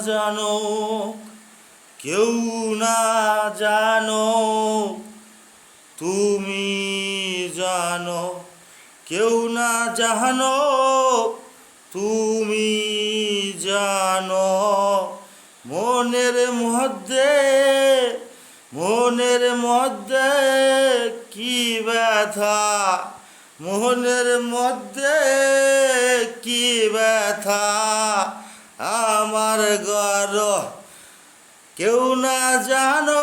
জানো, কেউ না জানো, তুমি জানো। কেউ না জানো, তুমি জানো। মনের মধ্যে, মনের মধ্যে কি ব্যথা, মনের মধ্যে কি ব্যথা আমার গর। কেউ না জানো,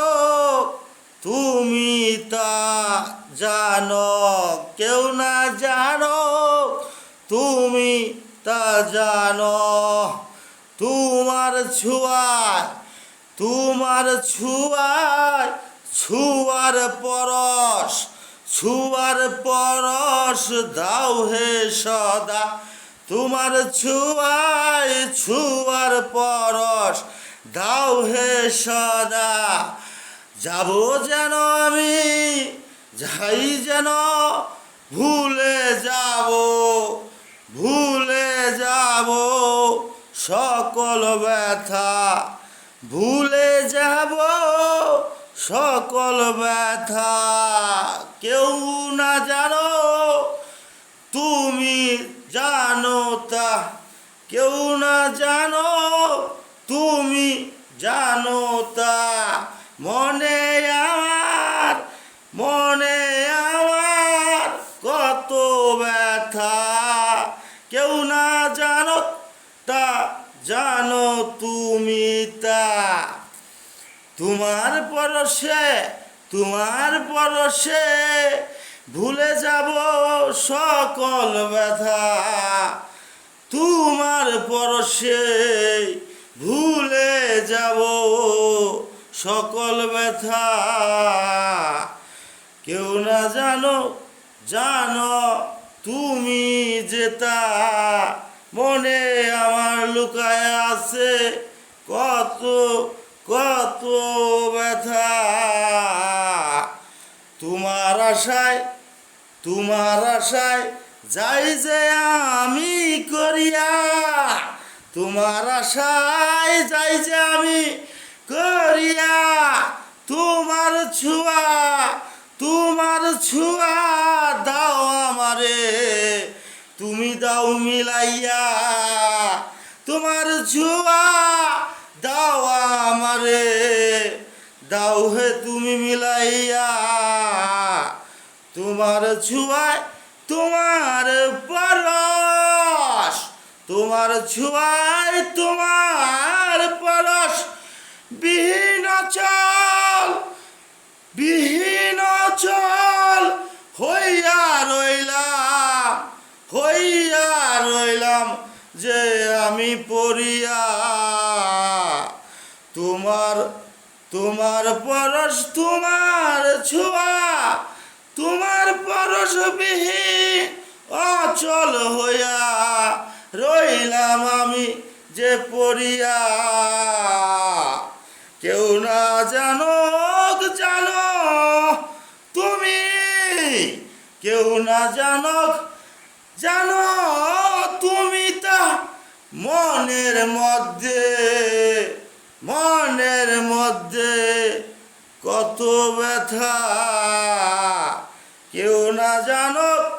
তুমি তা জানো। কেউ না জানো, তুমি তা জানো। তোমার ছোঁয়ায়, তোমার ছোঁয়ায়, ছোঁয়ার পরশ, ছোঁয়ার পরশ দাও হে সদা। তোমার ছোঁয়ায়, ছোঁয়ার পরশ দাও হে সদা। যাব যেন আমি, যাই যেন ভুলে যাব, ভুলে যাব সকল ব্যথা, ভুলে যাব সকল ব্যথা। কেউ না জানো, তুমি জানো তা। কেউ না জানো, তুমি জানো তা। মনে আমার, মনে আমার কত ব্যথা। কেউ না জানো তা, জানো তুমি তা। তোমার পরশে, তোমার পরশে ভুলে যাব সকল ব্যথা। তোমার পরশে ভুলে যাব সকল ব্যথা। কেউ না জানো, জানো তুমি যেতা। মনে আমার লুকায় আছে কত কত ব্যথা। তোমার আশায়, তোমার আশায় যাই যে আমি করিয়া। তোমার আশায় যাই যে আমি করিয়া। তোমার ছোঁয়া, তোমার ছোঁয়া দাও আমারে, তুমি দাও মিলাইয়া। তোমার ছোঁয়া দাও আমারে, দাও হে তুমি মিলাইয়া। তোমার ছোঁয়ায়, তোমার পরশ, তোমার ছোঁয়ায়, তোমার পরশ বিহীন চল, বিহীন চল হইয়া রইলাম, হইয়া রইলাম যে আমি পড়িয়া। তোমার, তোমার পরশ, তোমার ছোঁয়া, তোমার পরশ বিহীন অচল হইয়া রইলাম আমি যে পড়িয়া। কেউ না জানো, জানো তুমি। কেউ না জানো, জানো তুমি তা। মনের মধ্যে, মনের মধ্যে কত ব্যথা। কেউ না জানো,